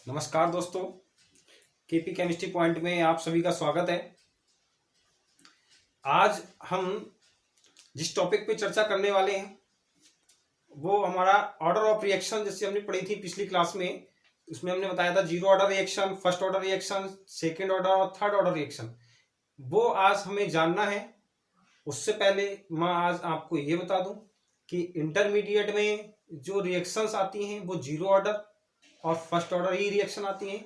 नमस्कार दोस्तों, KP chemistry point में आप सभी का स्वागत है। आज हम जिस टॉपिक पे चर्चा करने वाले हैं वो हमारा ऑर्डर ऑफ रिएक्शन, जैसे हमने पढ़ी थी पिछली क्लास में। उसमें हमने बताया था zero order reaction, first order reaction, second order और थर्ड ऑर्डर रिएक्शन। वो आज हमें जानना है। उससे पहले मैं आज आपको ये बता दूं कि इंटरमीडिएट में जो रिएक्शंस आती हैं वो जीरो ऑर्डर और फर्स्ट ऑर्डर ही रिएक्शन आती हैं।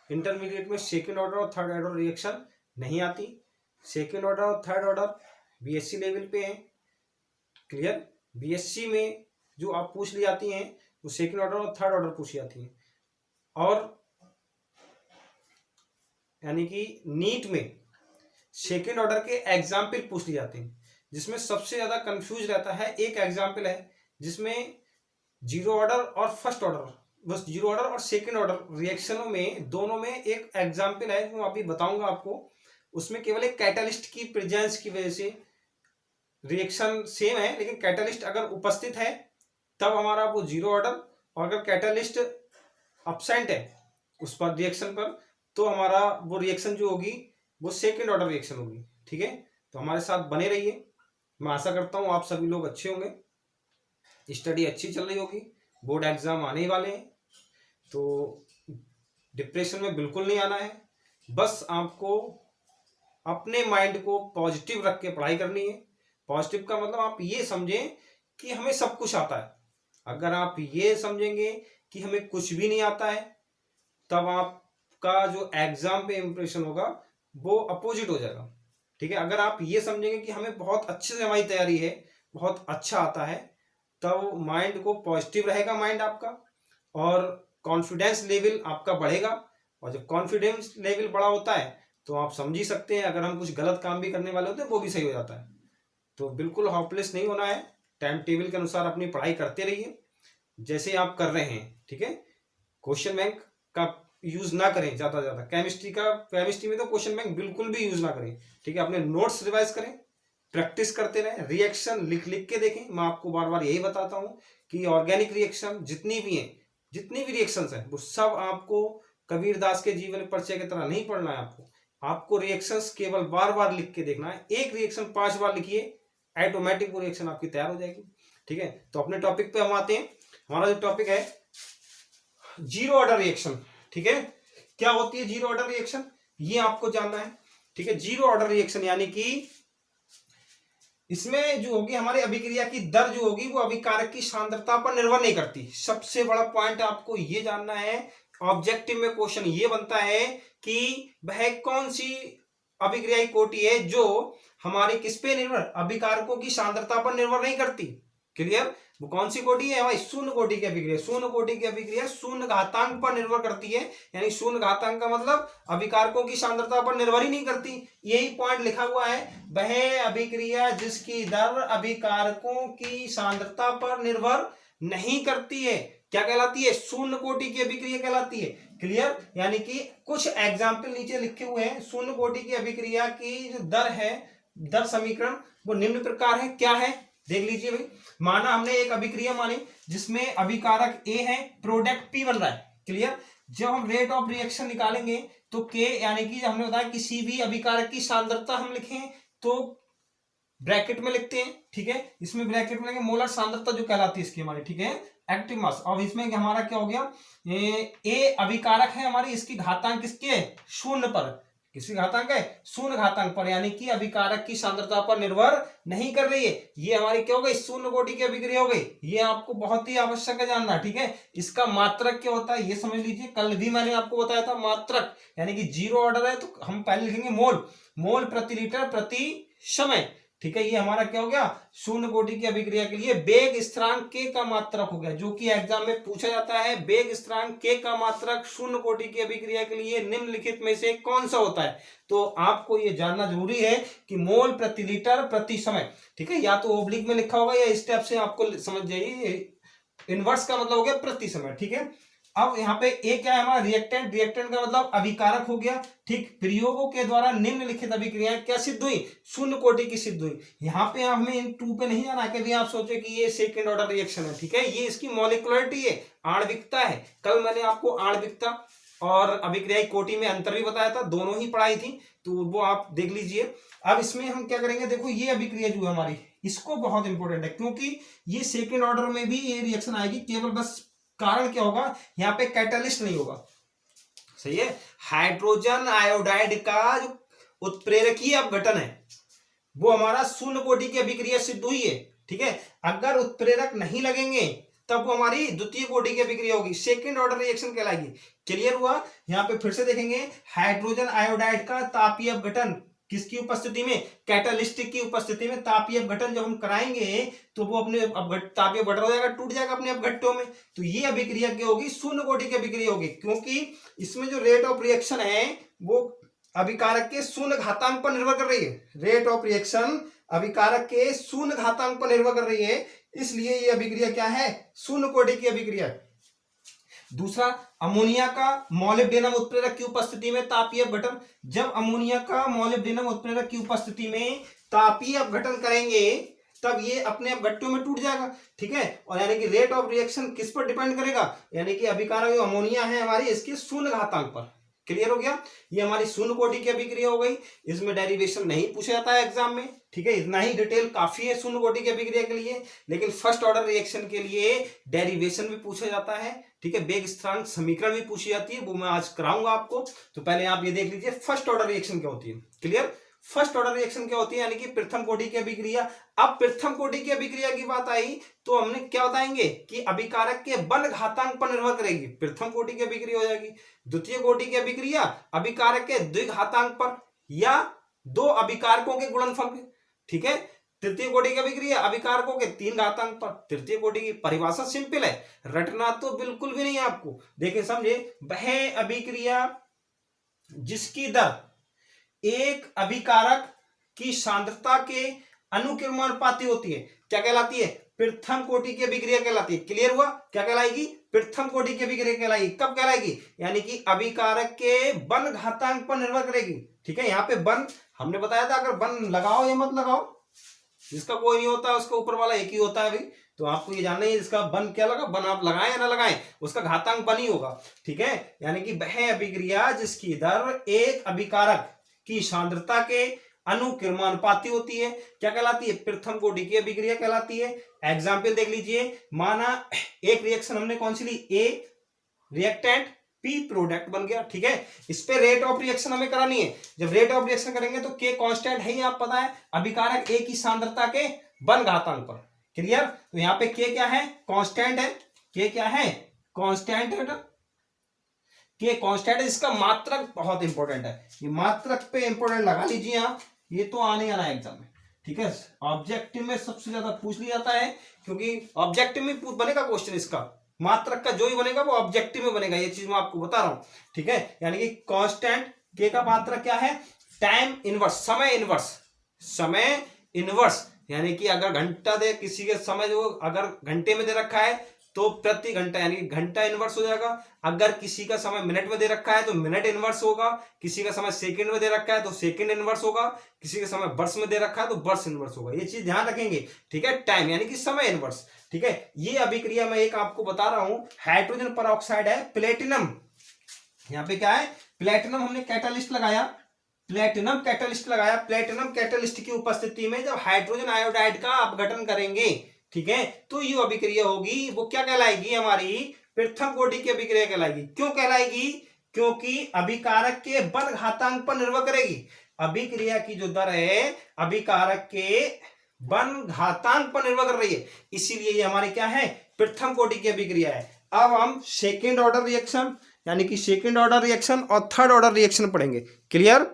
इंटरमीडिएट में सेकेंड ऑर्डर और थर्ड ऑर्डर रिएक्शन नहीं आती। सेकेंड ऑर्डर और थर्ड ऑर्डर बीएससी लेवल पे हैं। क्लियर? बीएससी में जो आप पूछ ली जाती हैं वो सेकेंड ऑर्डर और थर्ड ऑर्डर पूछी जाती हैं। और यानी कि नीट में सेकेंड ऑर्डर के एग्जाम्पल पूछ लिए जाते हैं, जिसमें सबसे ज्यादा कंफ्यूज रहता है। एक एग्जाम्पल है जिसमें जीरो ऑर्डर और फर्स्ट ऑर्डर, बस जीरो ऑर्डर और सेकेंड ऑर्डर रिएक्शनों में दोनों में एक एग्जाम्पल है जो अभी बताऊंगा आपको। उसमें केवल एक कैटालिस्ट की प्रेजेंस की वजह से रिएक्शन सेम है, लेकिन कैटालिस्ट अगर उपस्थित है तब हमारा वो जीरो ऑर्डर, और अगर कैटालिस्ट अब्सेंट है उस पर रिएक्शन पर तो हमारा वो रिएक्शन जो होगी वो सेकेंड ऑर्डर रिएक्शन होगी। ठीक है, तो हमारे साथ बने रहिए। मैं आशा करता हूँ आप सभी लोग अच्छे होंगे, स्टडी अच्छी चल रही होगी। बोर्ड एग्जाम आने ही वाले हैं तो डिप्रेशन में बिल्कुल नहीं आना है। बस आपको अपने माइंड को पॉजिटिव रख के पढ़ाई करनी है। पॉजिटिव का मतलब आप ये समझें कि हमें सब कुछ आता है। अगर आप ये समझेंगे कि हमें कुछ भी नहीं आता है तब आपका जो एग्जाम पे इंप्रेशन होगा वो अपोजिट हो जाएगा। ठीक है, अगर आप ये समझेंगे कि हमें बहुत अच्छे से हमारी तैयारी है, बहुत अच्छा आता है, तब माइंड को पॉजिटिव रहेगा माइंड आपका, और कॉन्फिडेंस लेवल आपका बढ़ेगा। और जब कॉन्फिडेंस लेवल बड़ा होता है तो आप समझ ही सकते हैं अगर हम कुछ गलत काम भी करने वाले होते हैं वो भी सही हो जाता है। तो बिल्कुल होपलेस नहीं होना है। टाइम टेबल के अनुसार अपनी पढ़ाई करते रहिए जैसे आप कर रहे हैं। ठीक है, क्वेश्चन बैंक का यूज ना करें ज्यादा। केमिस्ट्री में तो क्वेश्चन बैंक बिल्कुल भी यूज ना करें। ठीक है, अपने नोट्स रिवाइज करें, प्रैक्टिस करते रहें, रिएक्शन लिख लिख के देखें। मैं आपको बार बार यही बताता हूं कि ऑर्गेनिक रिएक्शन जितनी भी रिएक्शंस हैं वो सब आपको कबीरदास के जीवन परिचय की तरह नहीं पढ़ना है। आपको रिएक्शंस केवल बार बार लिख के देखना है। एक रिएक्शन 5 बार लिखिए, ऑटोमेटिक वो रिएक्शन आपकी तैयार हो जाएगी। ठीक है, तो अपने टॉपिक पे हम आते हैं। हमारा जो टॉपिक है जीरो ऑर्डर रिएक्शन। ठीक है, क्या होती है जीरो ऑर्डर रिएक्शन ये आपको जानना है। ठीक है, जीरो ऑर्डर रिएक्शन यानी कि इसमें जो होगी हमारी अभिक्रिया की दर जो होगी वो अभिकारक की सांद्रता पर निर्भर नहीं करती। सबसे बड़ा पॉइंट आपको ये जानना है। ऑब्जेक्टिव में क्वेश्चन ये बनता है कि वह कौन सी अभिक्रियाई कोटि है जो हमारे किस पे निर्भर, अभिकारकों की सांद्रता पर निर्भर नहीं करती। क्लियर? वो कौन सी कोटि है भाई? शून्य कोटि की अभिक्रिया। शून्य कोटि की अभिक्रिया शून्य घातांक पर निर्भर करती है, यानी शून्य घातांक का मतलब अभिकारकों की सांद्रता पर निर्भर ही नहीं करती। यही पॉइंट लिखा हुआ है, वह अभिक्रिया जिसकी दर अभिकारकों की सांद्रता पर निर्भर नहीं करती है क्या कहलाती है? शून्य कोटि की अभिक्रिया कहलाती है। क्लियर? यानी कि कुछ एग्जाम्पल नीचे लिखे हुए हैं। शून्य कोटि की अभिक्रिया की जो दर है, दर समीकरण वो निम्न प्रकार है। क्या है देख लीजिए भाई। माना हमने एक अभिक्रिया मानी जिसमें अभिकारक ए है, प्रोडक्ट पी बन रहा है। क्लियर? जब हम रेट ऑफ रिएक्शन निकालेंगे तो के यानी कि हमने बताया किसी भी अभिकारक की सांद्रता हम लिखें तो ब्रैकेट में लिखते हैं। ठीक है, इसमें ब्रैकेट में लिखेंगे मोलर सांद्रता जो कहलाती है इसकी हमारी। ठीक है, एक्टिव मास। अब इसमें हमारा क्या हो गया, ए अभिकारक है हमारी, इसकी घातांक किसके? शून्य पर। किसकी घातांक है? शून्य घातांक पर, यानी कि अभिकारक की सांद्रता पर निर्भर नहीं कर रही है। ये हमारी क्या हो गई? शून्य कोटि की अभिक्रिया हो गई। ये आपको बहुत ही आवश्यक है जानना। ठीक है, इसका मात्रक क्या होता है ये समझ लीजिए। कल भी मैंने आपको बताया था मात्रक यानी कि जीरो ऑर्डर है तो हम पहले लिखेंगे मोल, मोल प्रति लीटर प्रति समय। ठीक है, ये हमारा क्या हो गया? शून्य कोटि की अभिक्रिया के लिए वेग स्थिरांक के का मात्रक हो गया, जो कि एग्जाम में पूछा जाता है। वेग स्थिरांक के का मात्रक शून्य कोटि की अभिक्रिया के लिए निम्नलिखित में से कौन सा होता है? तो आपको ये जानना जरूरी है कि मोल प्रति लीटर प्रति समय। ठीक है, या तो ओब्लिक में लिखा होगा या स्टेप से आपको समझ जाइए। इनवर्स का मतलब हो गया प्रति समय। ठीक है, अब यहाँ पे ए क्या है हमारा? रिएक्टेंट। रिएक्टेंट का मतलब अभिकारक हो गया। ठीक, प्रयोगों के द्वारा निम्नलिखित अभिक्रियाएं क्या सिद्ध हुई? शून्य कोटि की सिद्ध हुई। यहाँ पे हमें इन टू पे नहीं जाना कि आप सोचे कि ये सेकेंड ऑर्डर रिएक्शन है। ठीक है, ये इसकी मॉलिक्युलरिटी है, आणविकता है। कल मैंने आपको आणविकता और अभिक्रियाई कोटि में अंतर भी बताया था, दोनों ही पढ़ाई थी, तो वो आप देख लीजिए। अब इसमें हम क्या करेंगे, देखो ये अभिक्रिया जो है हमारी, इसको बहुत इंपॉर्टेंट है क्योंकि ये सेकेंड ऑर्डर में भी ये रिएक्शन आएगी, केवल बस कारण क्या होगा, यहाँ पे कैटालिस्ट नहीं होगा, सही है। हाइड्रोजन आयोडाइड का जो उत्प्रेरकीय अपघटन है वो हमारा शून्य कोटि की अभिक्रिया सिद्ध हुई है, ठीक है। अगर उत्प्रेरक नहीं लगेंगे तब वो हमारी द्वितीय कोटि की अभिक्रिया होगी, सेकेंड ऑर्डर रिएक्शन कहलाएगी। क्लियर हुआ। यहाँ पे फिर से देखेंगे, हाइड्रोजन आयोडाइड का तापीय अपघटन किसकी उपस्थिति में, कैटालिस्ट की उपस्थिति में तापीय अपघटन जब हम कराएंगे तो वो अपने तापीय अपघटन हो जाएगा, टूट जाएगा अपने अपघट्टों में, तो ये अभिक्रिया क्या होगी, शून्य कोटि की अभिक्रिया होगी, क्योंकि इसमें जो रेट ऑफ रिएक्शन है वो अभिकारक के शून्य घातांक पर निर्भर कर रही है। रेट ऑफ रिएक्शन अभिकारक के शून्य घातांक पर निर्भर कर रही है, इसलिए ये अभिक्रिया क्या है, शून्य कोटि की अभिक्रिया। दूसरा, अमोनिया का मोलिब्डेनम उत्प्रेरक की उपस्थिति में तापीय अपघटन। जब अमोनिया का मोलिब्डेनम उत्प्रेरक की उपस्थिति में तापीय अपघटन करेंगे तब ये अपने अपघट्टों में टूट जाएगा, ठीक है। और यानी कि रेट ऑफ रिएक्शन किस पर डिपेंड करेगा, यानी कि अभिकारक जो अमोनिया है हमारी, इसके शून्य घातांक पर। क्लियर हो गया। ये हमारी शून्य कोटि की अभिक्रिया हो गई, इसमें डेरिवेशन नहीं पूछा जाता है एग्जाम में, ठीक है। इतना ही डिटेल काफी है शून्य कोटि की अभिक्रिया के लिए, लेकिन फर्स्ट ऑर्डर रिएक्शन के लिए डेरिवेशन भी पूछा जाता है, ठीक है। वेग स्थिरांक समीकरण भी पूछी जाती है, वो मैं आज कराऊंगा आपको। तो पहले आप ये देख लीजिए फर्स्ट ऑर्डर रिएक्शन क्या होती है। क्लियर। फर्स्ट ऑर्डर रिएक्शन क्या होती है, यानी कि प्रथम कोटि की अभिक्रिया। अब प्रथम कोटि की अभिक्रिया की बात आई तो हमने क्या बताएंगे कि अभिकारक के बल घातांक पर निर्भर करेगी, प्रथम कोटि की अभिक्रिया हो जाएगी। द्वितीय कोटि की अभिक्रिया अभिकारक के द्विघातांक पर या दो अभिकारकों के गुणनफल पे, ठीक है। तृतीय कोटि की अभिक्रिया अभिकारकों के तीन घातांक पर। तृतीय कोटि की परिभाषा सिंपल है, रटना तो बिल्कुल भी नहीं है आपको। देखिए समझे, वह अभिक्रिया जिसकी दर एक अभिकारक की सांद्रता के अनुक्रमानुपाती होती है, क्या कहलाती है, प्रथम कोटि की अभिक्रिया कहलाती है। क्लियर हुआ। क्या कहलाएगी, प्रथम कोटि की अभिक्रिया कहलाएगी। कब कहलाएगी, यानी कि अभिकारक के बन घातांक पर निर्भर करेगी, ठीक है। यहाँ पे बन हमने बताया था, अगर बन लगाओ या मत लगाओ, जिसका कोई नहीं होता उसका ऊपर वाला एक ही होता है भाई, तो आपको ये जानना है इसका बन क्या लगा, बन आप लगाएं या ना लगाएं, उसका घातांक बन ही होगा, ठीक है। यानी कि वह अभिक्रिया जिसकी दर एक अभिकारक की सांद्रता के अनुक्रमानुपाती होती है, क्या कहलाती है, प्रथम कोटि की अभिक्रिया कहलाती है। एग्जाम्पल देख लीजिए, माना एक रिएक्शन हमने कौन सी ली, ए रिएक्टेंट पी प्रोडक्ट बन गया, ठीक है। इस पे रेट ऑफ रिएक्शन हमें करानी है। जब रेट ऑफ रिएक्शन करेंगे तो के कांस्टेंट है ही, आप पता है, अभिकारक ए की सांद्रता के बन घातांक पर। क्लियर। तो यहाँ पे के क्या है, कांस्टेंट है, के क्या है, कांस्टेंट है, के कांस्टेंट है। इसका मात्रक बहुत इंपॉर्टेंट है, ये मात्रक पे इंपॉर्टेंट लगा लीजिए आप, ये तो आने आना है एग्जाम में, ठीक है। ऑब्जेक्टिव में सबसे ज्यादा पूछ लिया जाता है, क्योंकि ऑब्जेक्टिव में बनेगा क्वेश्चन इसका, मात्रक का जो ही बनेगा वो ऑब्जेक्टिव में बनेगा, ये चीज मैं आपको बता रहा हूं, ठीक है। यानी कि कांस्टेंट के का मात्रक क्या है, टाइम इनवर्स, समय इनवर्स, समय इनवर्स, यानी कि अगर घंटा दे किसी के समय, जो अगर घंटे में दे रखा है तो प्रति घंटा, यानी कि घंटा इनवर्स हो जाएगा। अगर किसी का समय मिनट में दे रखा है तो मिनट इनवर्स होगा, किसी का समय सेकंड में दे रखा है तो सेकंड इनवर्स होगा, किसी का समय वर्ष में दे रखा है तो वर्ष इनवर्स होगा। ये चीज ध्यान रखेंगे, ठीक है। टाइम यानी कि समय इनवर्स, ठीक है। ये अभिक्रिया मैं एक आपको बता रहा हूं, हाइड्रोजन परऑक्साइड है प्लेटिनम, यहाँ पे क्या है, प्लेटिनम हमने कैटालिस्ट लगाया, प्लेटिनम कैटालिस्ट लगाया, प्लेटिनम कैटालिस्ट की उपस्थिति में जब हाइड्रोजन आयोडाइड का अपघटन करेंगे, ठीक है, तो ये अभिक्रिया होगी, वो क्या कहलाएगी, हमारी प्रथम कोटि की अभिक्रिया कहलाएगी। क्यों कहलाएगी, क्योंकि अभिकारक के बल घातांक पर निर्भर करेगी। अभिक्रिया की जो दर है अभिकारक के बल घातांक पर निर्भर कर रही है, इसीलिए ये हमारी क्या है, प्रथम कोटि की अभिक्रिया है। अब हम सेकेंड ऑर्डर रिएक्शन, यानी कि सेकेंड ऑर्डर रिएक्शन और थर्ड ऑर्डर रिएक्शन पढ़ेंगे। क्लियर।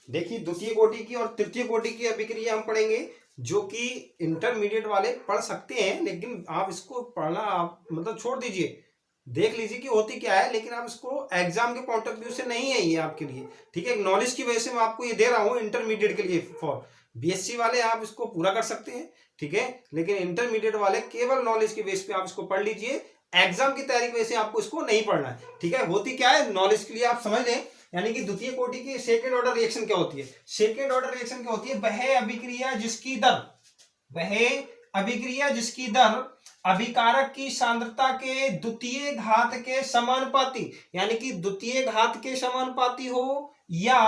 देखिए, द्वितीय कोटि की और तृतीय कोटि की अभिक्रिया हम पढ़ेंगे, जो कि इंटरमीडिएट वाले पढ़ सकते हैं, लेकिन आप इसको पढ़ना आप मतलब छोड़ दीजिए, देख लीजिए कि होती क्या है, लेकिन आप इसको एग्जाम के पॉइंट ऑफ व्यू से नहीं है ये आपके लिए, ठीक है। नॉलेज की वजह से मैं आपको ये दे रहा हूँ इंटरमीडिएट के लिए। फॉर बीएससी वाले आप इसको पूरा कर सकते हैं, ठीक है, लेकिन इंटरमीडिएट वाले केवल नॉलेज की बेस पे आप इसको पढ़ लीजिए, एग्जाम की तैयारी की वजह से आपको इसको नहीं पढ़ना है, ठीक है। होती क्या है, नॉलेज के लिए आप समझ लें। यानी कि द्वितीय कोटि की सेकेंड ऑर्डर रिएक्शन क्या होती है, सेकेंड ऑर्डर रिएक्शन क्या होती है, वह अभिक्रिया जिसकी दर, वह अभिक्रिया जिसकी दर अभिकारक की सांद्रता के द्वितीय घात के समानुपाती, यानी कि द्वितीय घात के समानुपाती हो, या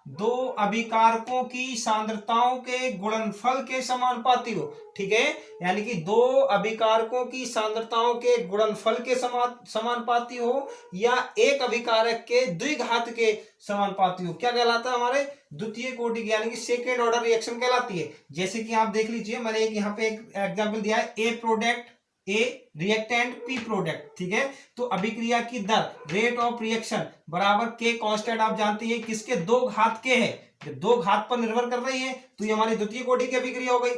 दो अभिकारकों की सांद्रताओं के गुणनफल के समानुपाती हो। ठीक है, यानी कि दो अभिकारकों की सांद्रताओं के गुणनफल के समानुपाती हो, या एक अभिकारक के द्विघात के समानुपाती हो। क्या कहलाता है? हमारे द्वितीय कोटि की, यानी कि सेकेंड ऑर्डर रिएक्शन कहलाती है। जैसे कि आप देख लीजिए, मैंने एक यहाँ पे एक एग्जाम्पल दिया है, A product A reactant P product. ठीक है, तो अभिक्रिया की दर, रेट ऑफ रिएक्शन बराबर के कांस्टेंट, आप जानते हैं किसके दो घात के है, दो घात पर निर्भर कर रही है, तो ये हमारी द्वितीय कोटि की अभिक्रिया हो गई।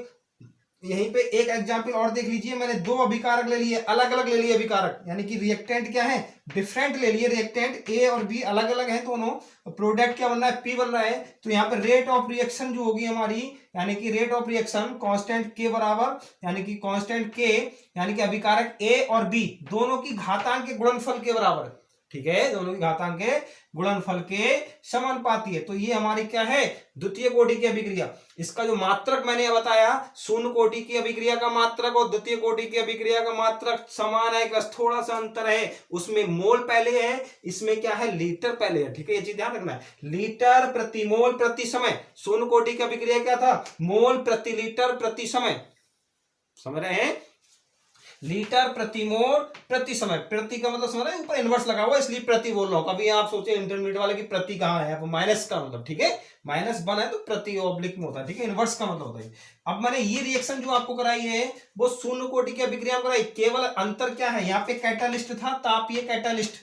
यहीं पे एक एग्जाम्पल और देख लीजिए, मैंने दो अभिकारक ले लिए, अलग अलग ले लिए अभिकारक, यानी कि रिएक्टेंट क्या है, डिफरेंट ले लिए रिएक्टेंट, ए और बी अलग अलग है दोनों, प्रोडक्ट क्या बन रहा है, पी बन रहा है। तो यहाँ पे रेट ऑफ रिएक्शन जो होगी हमारी, यानी कि रेट ऑफ रिएक्शन कांस्टेंट के बराबर, यानी कि कांस्टेंट के, यानी कि अभिकारक ए और बी दोनों की घातांक के गुणनफल के बराबर। ठीक है, दोनों की घातांक के गुणनफल के समानुपाती है। तो ये हमारी क्या है, द्वितीय कोटि की अभिक्रिया। इसका जो मात्रक मैंने बताया, शून्य कोटि की अभिक्रिया का मात्रक और द्वितीय कोटि की अभिक्रिया का मात्रक समान है, बस थोड़ा सा अंतर है, उसमें मोल पहले है, इसमें क्या है, लीटर पहले है। ठीक है, ये चीज ध्यान रखना है, लीटर प्रति मोल प्रति समय। शून्य कोटि की अभिक्रिया क्या था, मोल प्रति लीटर प्रति समय, समझ रहे हैं, लीटर प्रति मोल प्रति समय। प्रति का मतलब समझ रहे हैं, ऊपर इनवर्स लगा हुआ इसलिए प्रति बोल रहा हूं। कभी आप सोचे इंटरमीडिएट वाले की प्रति कहां है, माइनस का मतलब, ठीक है, माइनस वन है तो प्रति ऑब्लिक में होता है। ठीक है, इनवर्स का मतलब होता है। अब मैंने ये रिएक्शन जो आपको कराई है वो शून्य कोटि की अभिक्रिया कराई, केवल अंतर क्या है, यहाँ पे कैटालिस्ट था, तापीय कैटालिस्ट,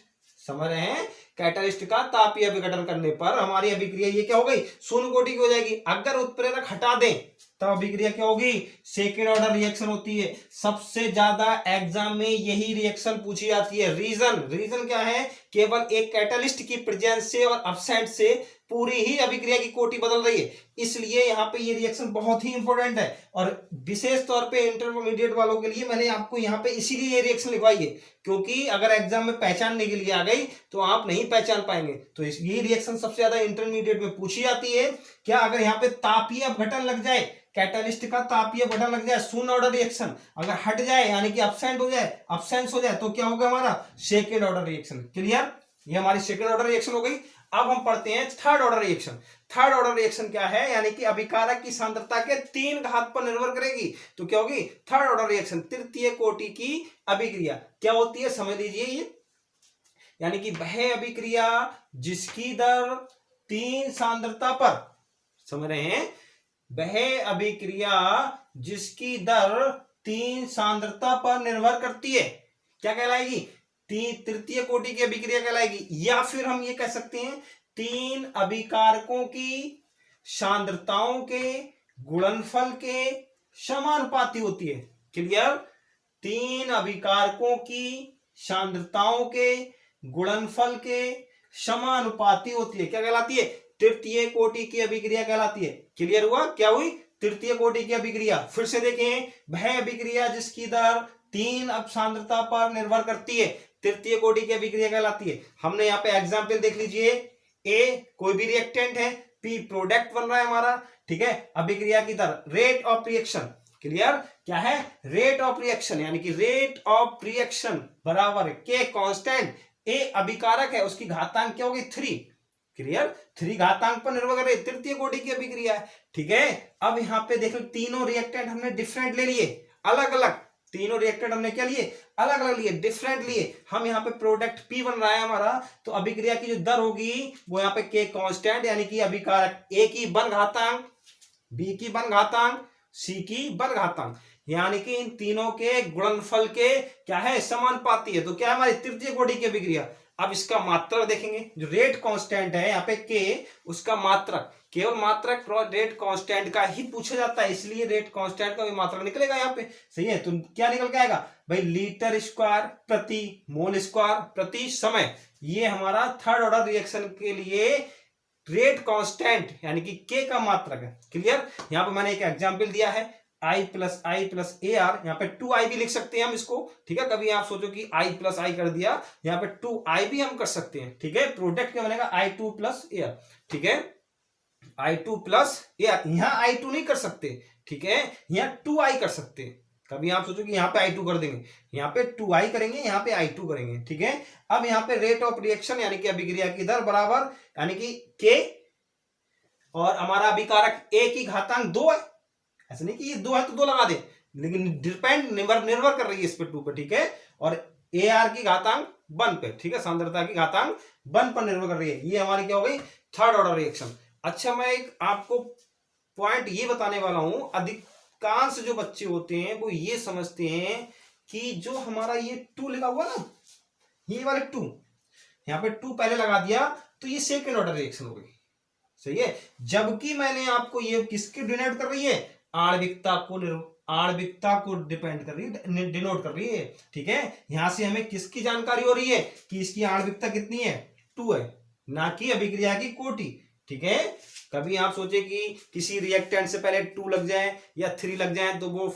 समझ रहे हैं, कैटालिस्ट का तापीय विघटन करने पर हमारी अभिक्रिया ये क्या हो गई, शून्य कोटि की हो जाएगी। अगर उत्प्रेरक हटा दें तब अभिक्रिया क्या होगी, सेकेंड ऑर्डर रिएक्शन होती है। सबसे ज्यादा एग्जाम में यही रिएक्शन पूछी जाती है। रीजन क्या है, केवल एक कैटालिस्ट की प्रेजेंस से और अब्सेंट से पूरी ही अभिक्रिया की कोटि बदल रही है, इसलिए यहाँ पे ये रिएक्शन बहुत ही इंपॉर्टेंट है। और विशेष तौर पे इंटरमीडिएट वालों के लिए मैंने आपको यहाँ पे इसीलिए ये रिएक्शन लिखवाई है, क्योंकि अगर एग्जाम में पहचानने के लिए आ गई तो आप नहीं पहचान पाएंगे। तो ये रिएक्शन सबसे ज्यादा इंटरमीडिएट में पूछी जाती है। क्या, अगर यहाँ पे तापीय अपघटन लग जाए, कैटालिस्ट का तापीय अपघटन लग जाए, शून्य ऑर्डर रिएक्शन अगर हट जाए, यानी कि अब्सेंट हो जाए, अब्सेंस हो जाए, तो क्या होगा हमारा सेकेंड ऑर्डर रिएक्शन। क्लियर, ये हमारी सेकेंड ऑर्डर रिएक्शन हो गई। अब हम पढ़ते हैं third order reaction. Third order reaction क्या है, यानी कि अभिकारक की सांद्रता के 3 घात पर निर्भर करेगी, तो क्या होगी थर्ड ऑर्डर रिएक्शन, तृतीय कोटि की अभिक्रिया। क्या होती है समझ लीजिए, ये यानी कि वह अभिक्रिया जिसकी दर 3 सांद्रता पर, समझ रहे हैं, वह अभिक्रिया जिसकी दर 3 सांद्रता पर निर्भर करती है, क्या कहलाएगी, तृतीय कोटि की अभिक्रिया कहलाएगी। या फिर हम ये कह सकते हैं 3 अभिकारकों की सांद्रताओं के गुणनफल के समानुपाती होती है। क्लियर, 3 अभिकारकों की सांद्रताओं के गुणनफल के समानुपाती होती है, क्या कहलाती है, तृतीय कोटि की अभिक्रिया कहलाती है। क्लियर हुआ, क्या हुई, तृतीय कोटि की अभिक्रिया। फिर से देखें, वह अभिक्रिया जिसकी दर 3 सांद्रता पर निर्भर करती है, तृतीय कोटि की अभिक्रिया कहलाती है। हमने यहाँ पे एग्जाम्पल देख लीजिए, ए कोई भी रिएक्टेंट है, पी प्रोडक्ट बन रहा है हमारा। ठीक है, अभिक्रिया की दर, रेट ऑफ रिएक्शन, क्लियर, क्या है, रेट ऑफ रिएक्शन, यानी कि रेट ऑफ रिएक्शन बराबर के कांस्टेंट, ए अभिकारक है उसकी घातांक क्या होगी 3। क्लियर, 3 घातांक पर निर्भर करे, तृतीय कोटि की अभिक्रिया है। ठीक है, अब यहाँ पे देखो तीनों रिएक्टेंट हमने डिफरेंट ले लिए, अलग अलग, तीनों रिएक्टेंट हमने क्या लिए, अलग अलग लिए, डिफरेंट लिए। हम यहाँ पे प्रोडक्ट पी बन रहा है हमारा, तो अभिक्रिया की जो दर होगी वो यहाँ पे के कांस्टेंट, यानी कि अभिकारक ए की वन घातांक, बी की वन घातांक, सी की वन घातांक, यानी कि इन तीनों के गुणनफल के क्या है, समानुपाती है। तो क्या है हमारी तृतीय कोटि की अभिक्रिया। अब इसका मात्रक देखेंगे, जो रेट कांस्टेंट है यहाँ पे के, उसका मात्रक, केवल मात्रक रेट कांस्टेंट का ही पूछा जाता है, इसलिए रेट कांस्टेंट का भी मात्रक निकलेगा यहाँ पे। सही है, तो क्या निकल के आएगा भाई, लीटर स्क्वायर प्रति मोल स्क्वायर प्रति समय। ये हमारा थर्ड ऑर्डर रिएक्शन के लिए रेट कांस्टेंट यानी कि के का मात्रक है। क्लियर, यहाँ पे मैंने एक एग्जाम्पल दिया है, i plus I plus A R, यहाँ पे 2i भी लिख सकते हैं हम इसको। ठीक है, कभी आप सोचो कि i प्लस आई कर दिया, यहाँ पे 2i भी हम कर सकते हैं। ठीक है, प्रोडक्ट क्या बनेगा i2 प्लस ए आर। ठीक है, i2 प्लस ए आर, यहाँ i2 नहीं कर सकते, ठीक है, यहाँ 2i कर सकते हैं। कभी आप सोचो कि यहाँ पे I2 कर देंगे, यहाँ पे 2I करेंगे, यहाँ पे I2 करेंगे, ठीक है। अब यहाँ पे रेट ऑफ रिएक्शन यानी कि अभिक्रिया की दर बराबर यानी कि K और हमारा अभिकारक A की घातांक 2 है। ऐसा नहीं कि ये 2 है तो 2 लगा दे, लेकिन डिपेंड निर्भर कर रही है इस पे 2 पे, ठीक है। और AR की घातांक 1 पे, ठीक है, सांद्रता की घातांक 1 पर निर्भर कर रही है। ये हमारी क्या हो गई, थर्ड ऑर्डर रिएक्शन। अच्छा, मैं एक आपको पॉइंट ये बताने वाला हूं, अधिकांश जो बच्चे होते हैं वो ये समझते हैं कि जो हमारा ये 2 लिखा हुआ ना, ये वाले 2, यहाँ पे 2 पहले लगा दिया तो ये सेकेंड ऑर्डर रिएक्शन हो गई, सही है। जबकि मैंने आपको ये किसके डिनोट कर रही है, आणविकता को डिपेंड कर रही है, डिनोट कर रही है, ठीक है। यहां से हमें किसकी जानकारी हो रही है कि इसकी आणविकता कितनी है, 2 है, ना कि अभिक्रिया की कोटि, ठीक है। कभी आप सोचे कि किसी रिएक्टेंट से पहले 2 लग जाए या 3 लग जाए तो वो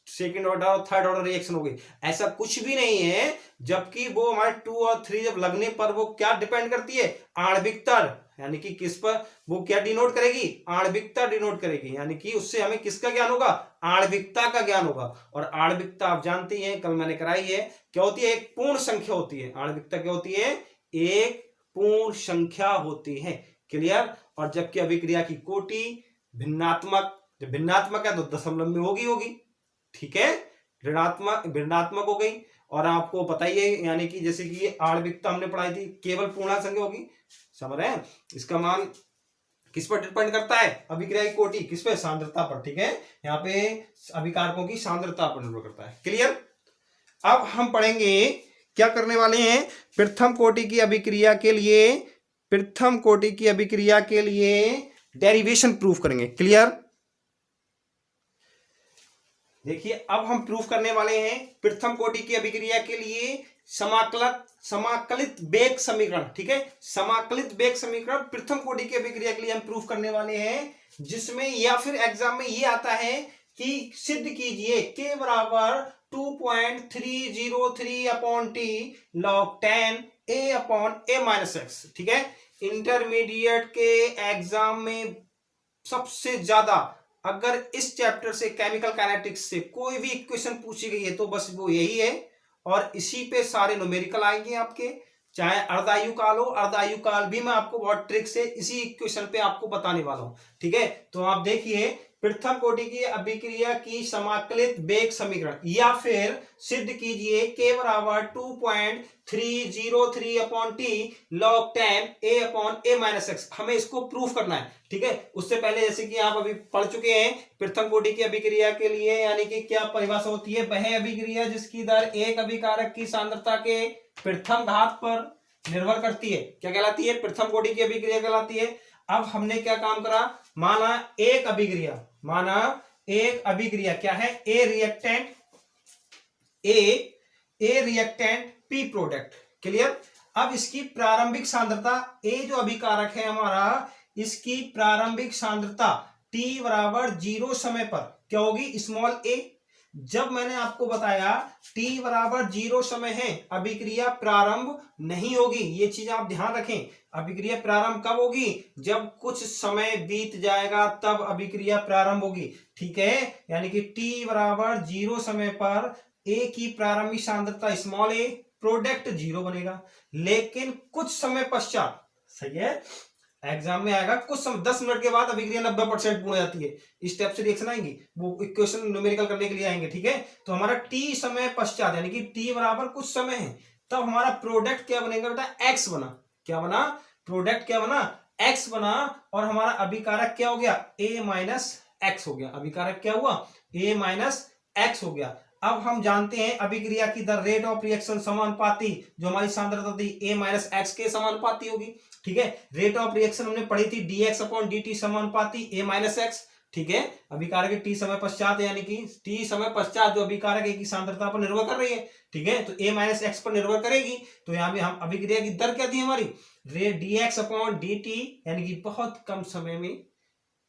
सेकंड ऑर्डर और थर्ड ऑर्डर रिएक्शन हो गई, ऐसा कुछ भी नहीं है। जबकि वो हमारे 2 और 3 जब लगने पर वो क्या डिपेंड करती है, आणविकता, यानी कि किस पर वो क्या डिनोट करेगी, आणविकता डिनोट करेगी, यानी कि उससे हमें किसका ज्ञान होगा, आणविकता का ज्ञान होगा। और आणविकता आप जानते हैं, कल मैंने कराई है, क्या होती है, एक पूर्ण संख्या होती है। आणविकता क्या होती है, एक पूर्ण संख्या होती है, क्लियर। और जबकि अभिक्रिया की कोटि भिन्नात्मक, जब भिन्नात्मक है तो दशमलव में होगी, ठीक है, ऋणात्मक हो गई। और आपको पता ही है, यानी कि जैसे कि ये आणविकता हमने पढ़ाई थी, केवल पूर्णांक संख्या होगी, समझ रहे हैं। इसका मान किस पर डिपेंड करता है, अभिक्रिया की कोटि किस पे, सांद्रता पर, ठीक है। यहाँ पे अभिकारकों की सांद्रता पर निर्भर करता है, क्लियर। अब हम पढ़ेंगे, क्या करने वाले हैं, प्रथम कोटि की अभिक्रिया के लिए डेरिवेशन प्रूफ करेंगे, क्लियर। देखिए, अब हम प्रूफ करने वाले हैं प्रथम कोटि की अभिक्रिया के लिए समाकलित वेग समीकरण, ठीक है। समाकलित वेग समीकरण प्रथम कोटि की अभिक्रिया के लिए हम प्रूफ करने वाले हैं, जिसमें या फिर एग्जाम में ये आता है कि सिद्ध कीजिए K बराबर 2.303 upon T log 10 A upon A minus x, ठीक है। इंटरमीडिएट के एग्जाम में सबसे ज्यादा अगर इस चैप्टर से, केमिकल काइनेटिक्स से कोई भी इक्वेशन पूछी गई है तो बस वो यही है, और इसी पे सारे न्यूमेरिकल आएंगे आपके, चाहे अर्धायु काल हो, अर्धायु काल भी मैं आपको बहुत ट्रिक से इसी इक्वेशन पे आपको बताने वाला हूं, ठीक है। तो आप देखिए, प्रथम कोटि की अभिक्रिया की समाकलित वेग समीकरण, या फिर सिद्ध कीजिए K बराबर 2.303 upon T log 10 A upon A minus x, हमें इसको प्रूफ करना है, ठीक है। उससे पहले जैसे कि आप अभी पढ़ चुके हैं, प्रथम कोटि की अभिक्रिया के लिए यानी कि क्या परिभाषा होती है, वह अभिक्रिया जिसकी दर एक अभिकारक की सांद्रता के प्रथम घात पर निर्भर करती है, क्या कहलाती है, प्रथम कोटि की अभिक्रिया कहलाती है। अब हमने क्या काम करा, माना एक अभिक्रिया क्या है, ए रिएक्टेंट P प्रोडक्ट, क्लियर। अब इसकी प्रारंभिक सांद्रता, ए जो अभिकारक है हमारा, इसकी प्रारंभिक सांद्रता T बराबर 0 समय पर क्या होगी, स्मॉल a। जब मैंने आपको बताया T बराबर 0 समय है, अभिक्रिया प्रारंभ नहीं होगी, ये चीज आप ध्यान रखें। अभिक्रिया प्रारंभ कब होगी, जब कुछ समय बीत जाएगा तब अभिक्रिया प्रारंभ होगी, ठीक है। यानी कि T बराबर 0 समय पर A की प्रारंभिक सांद्रता स्मॉल a, प्रोडक्ट 0 बनेगा। लेकिन कुछ समय पश्चात, सही है, एग्जाम में आएगा, कुछ समय 10 मिनट के बाद अभिक्रिया 90% पूर्ण हो जाती है, इस टाइप से रिएक्शन आएंगी, वो इक्वेशन न्यूमेरिकल करने के लिए आएंगे, ठीक है। तो हमारा T समय पश्चात यानी कि T बराबर कुछ समय है, तब हमारा प्रोडक्ट क्या बनेगा बेटा, X बना, क्या बना, प्रोडक्ट क्या बना, X बना, और हमारा अभिकारक क्या हो गया, A माइनस एक्स हो गया। अभिकारक क्या हुआ, A माइनस एक्स हो गया। अब हम जानते हैं अभिक्रिया की दर रेट ऑफ रिएक्शन समानुपाती, जो हमारी सांद्रता थी A माइनस एक्स के समानुपाती होगी, ठीक है। रेट ऑफ रिएक्शन हमने पढ़ी थी dx अपॉन dt समानुपाती A माइनस एक्स, ठीक है। अभिकारक T समय पश्चात यानी कि T समय पश्चात जो अभिकारक की सांद्रता पर निर्भर कर रही है, ठीक है, तो A माइनस एक्स पर निर्भर करेगी। तो यहाँ पे हम अभिक्रिया की दर क्या थी हमारी, dx अपॉन dt, यानी कि बहुत कम समय में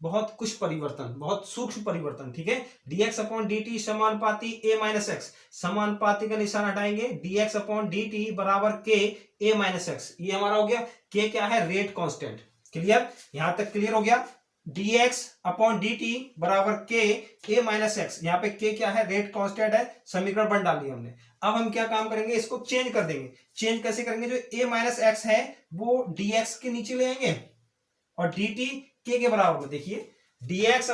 बहुत कुछ परिवर्तन, बहुत सूक्ष्म परिवर्तन, ठीक है। dx अपॉन dt समानुपाती A माइनस एक्स, समानुपाती का निशान हटाएंगे, dx अपॉन dt बराबर k A माइनस एक्स, ये हमारा हो गया। k क्या है, रेट कांस्टेंट, क्लियर, यहां तक क्लियर हो गया। dx अपॉन dt बराबर k a माइनस एक्स। यहाँ पे k क्या है, रेट कांस्टेंट है, समीकरण बन डाल दिया हमने। अब हम क्या काम करेंगे, इसको चेंज कर देंगे। चेंज कैसे करेंगे, जो a माइनस एक्स है वो dx के नीचे ले आएंगे और dt k के बराबर में। देखिए dx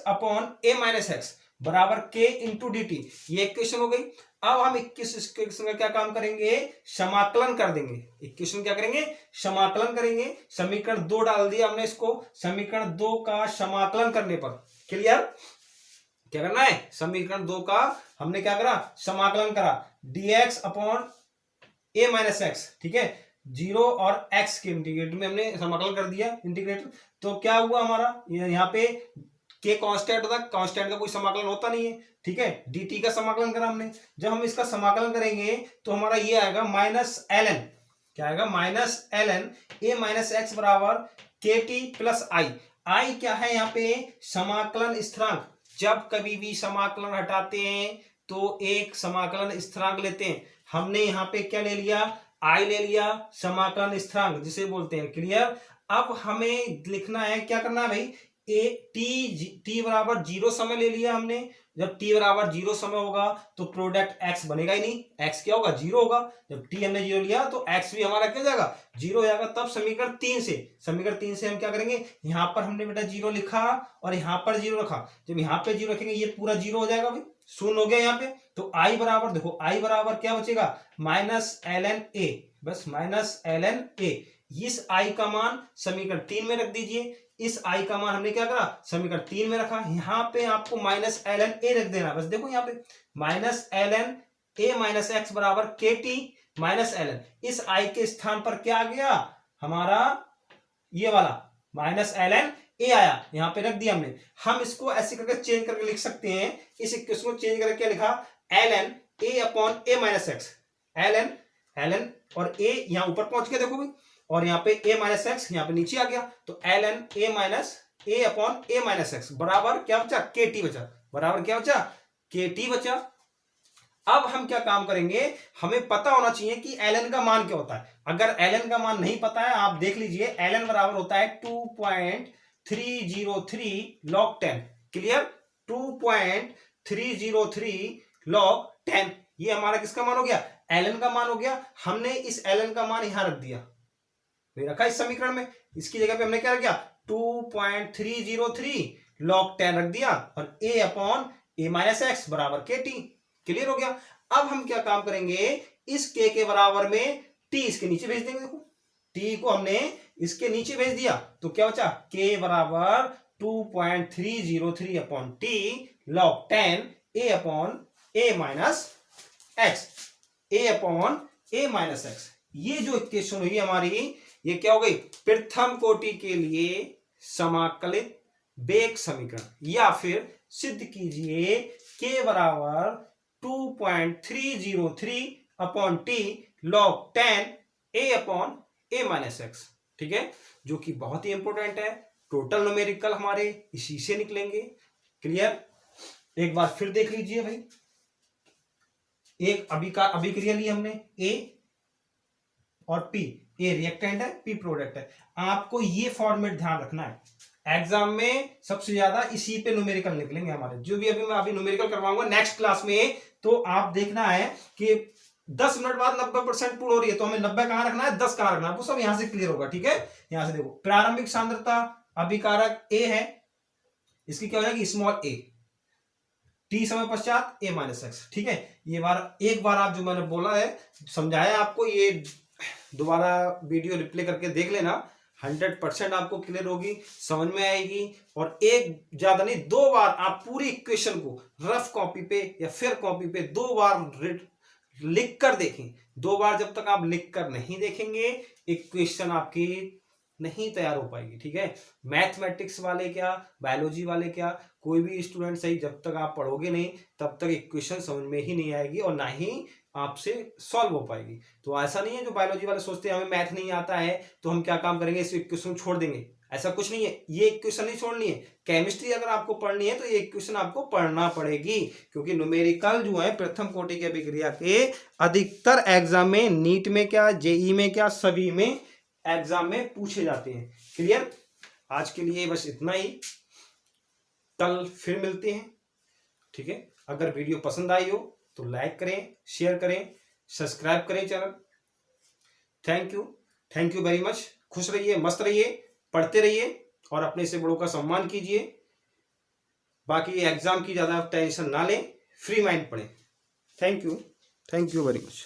upon a minus x बराबर k इंटू dt, ये इक्वेशन हो गई। अब हम इक्वेशन का क्या काम करेंगे, समाकलन कर देंगे। इक्वेशन क्या करेंगे, समाकलन करेंगे। समीकरण 2 डाल दिया हमने इसको, समीकरण 2 का समाकलन करने पर क्लियर क्या करना है, समीकरण 2 का हमने क्या करा, समाकलन करा। dx upon a minus x, ठीक है, 0 और x के इंटीग्रेटर में हमने समाकलन कर दिया इंटीग्रेटर। तो क्या हुआ हमारा, यहाँ पे k कांस्टेंट होता है, कांस्टेंट का कोई समाकलन होता नहीं है, ठीक है। dt का समाकलन करा हमने। जब हम इसका समाकलन करेंगे तो हमारा ये आएगा माइनस ln, क्या आएगा, minus ln a minus x बराबर kt प्लस i। i क्या है यहाँ पे, समाकलन स्थिरांक। जब कभी भी समाकलन हटाते हैं तो एक समाकलन स्थिरांक लेते हैं। हमने यहाँ पे क्या ले लिया, i ले लिया, समाकलन स्थिरांक जिसे बोलते हैं, क्लियर। अब हमें लिखना है, क्या करना है भाई, टी बराबर 0 समय ले लिया हमने। जब t बराबर 0 समय होगा तो प्रोडक्ट x बनेगा ही नहीं, x क्या होगा, 0 होगा। जब t हमने 0 लिया तो x भी हमारा क्या हो जाएगा, 0 हो जाएगा। तब समीकरण 3 से हम क्या करेंगे, यहाँ पर हमने बेटा 0 लिखा और यहाँ पर 0 रखा। जब यहाँ पे 0 रखेंगे ये पूरा 0 हो जाएगा भाई, शून्य हो गया यहाँ पे। तो i बराबर, देखो i बराबर क्या बचेगा, माइनस ln a, बस माइनस ln a। इस i का मान समीकरण 3 में रख दीजिए। इस i का मान हमने क्या करा, समीकरण 3 में रखा। यहाँ पे आपको माइनस ln a रख देना, बस देखो यहाँ पे minus ln a minus x बराबर kt माइनस ln। इस i के स्थान पर क्या आ गया हमारा, ये वाला माइनस ln a आया, यहाँ पे रख दिया हमने। हम इसको ऐसे करके चेंज करके लिख सकते हैं। इस इक्वेशन को चेंज करके क्या लिखा, ln a upon a minus x, ln और a यहाँ ऊपर पहुंच गया देखो भाई, और यहाँ पे a माइनस एक्स यहाँ पे नीचे आ गया। तो ln a minus a upon a minus x बराबर क्या बचा, kt बचा, बराबर क्या बचा, kt बचा। अब हम क्या काम करेंगे, हमें पता होना चाहिए कि ln का मान क्या होता है। अगर ln का मान नहीं पता है, आप देख लीजिए, ln बराबर होता है 2.303 log 10, क्लियर, 2.303 log 10। ये हमारा किसका मान हो गया, ln का मान हो गया। हमने इस ln का मान यहां रख दिया, रखा इस समीकरण में। इसकी जगह पे हमने क्या किया, 2.303 log 10 रख दिया और a upon a minus x बराबर kt, क्लियर हो गया। अब हम क्या काम करेंगे, इस k के बराबर में t इसके नीचे भेज देंगे। देखो t को हमने इसके नीचे भेज दिया तो क्या बचा, k बराबर 2.303 upon t log 10 a upon a minus x, a upon a minus x. ये जो इक्वेशन हुई हमारी, ये क्या हो गई, प्रथम कोटि के लिए समाकलित वेग समीकरण। या फिर सिद्ध कीजिए k बराबर 2.303 upon t log 10 a upon a minus x, ठीक है, जो कि बहुत ही इंपॉर्टेंट है। टोटल न्यूमेरिकल हमारे इसी से निकलेंगे, क्लियर। एक बार फिर देख लीजिए भाई, एक अभिक्रिया ली हमने a और p, ए रिएक्टेंट है, पी प्रोडक्ट है। आपको ये फॉर्मेट ध्यान रखना है, एग्जाम में सबसे ज्यादा इसी पे न्यूमेरिकल निकलेंगे हमारे। जो भी मैं न्यूमेरिकल करवाऊंगा नेक्स्ट क्लास में, तो आप देखना है कि 10 मिनट बाद 90% पूर्ण हो रही है तो हमें 90 कहां रखना है, 10 कहां रखना है, वो सब यहां से क्लियर होगा, ठीक है। यहां से देखो, प्रारंभिक सांद्रता अभिकारक ए है, इसकी क्या हो जाएगी, स्मॉल ए, टी समय पश्चात ए माइनस एक्स, ठीक है। ये एक बार आप जो मैंने बोला है, समझाया आपको, ये दोबारा वीडियो रिप्ले करके देख लेना, 100% आपको क्लियर होगी, समझ में आएगी। और एक ज्यादा नहीं, 2 बार आप पूरी इक्वेशन को रफ कॉपी पे या फिर कॉपी पे 2 बार लिख कर देखें। 2 बार जब तक आप लिख कर नहीं देखेंगे, इक्वेशन आपकी नहीं तैयार हो पाएगी, ठीक है। मैथमेटिक्स वाले क्या, बायोलॉजी वाले क्या, कोई भी स्टूडेंट सही, जब तक आप पढ़ोगे नहीं तब तक इक्वेशन समझ में ही नहीं आएगी और ना ही आपसे सॉल्व हो पाएगी। तो ऐसा नहीं है जो बायोलॉजी वाले सोचते हैं हमें मैथ नहीं आता है तो हम क्या काम करेंगे, इस इक्वेशन छोड़ देंगे, ऐसा कुछ नहीं है। ये इक्वेशन नहीं छोड़नी है। केमिस्ट्री अगर आपको पढ़नी है तो ये इक्वेशन आपको पढ़ना पड़ेगी, क्योंकि न्यूमेरिकल जो है प्रथम कोटि की अभिक्रिया के अधिकतर एग्जाम में, नीट में क्या, जेई में क्या, सभी में एग्जाम में पूछे जाते हैं, क्लियर। आज के लिए बस इतना ही, कल फिर मिलते हैं। ठीक है, अगर वीडियो पसंद आई हो तो लाइक करें, शेयर करें, सब्सक्राइब करें channel. Thank you very much. खुश रहिए, मस्त रहिए, पढ़ते रहिए और अपने से बड़ों का सम्मान कीजिए। बाकी एग्जाम की ज़्यादा टेंशन ना लें, फ्री माइंड पढ़ें। Thank you very much.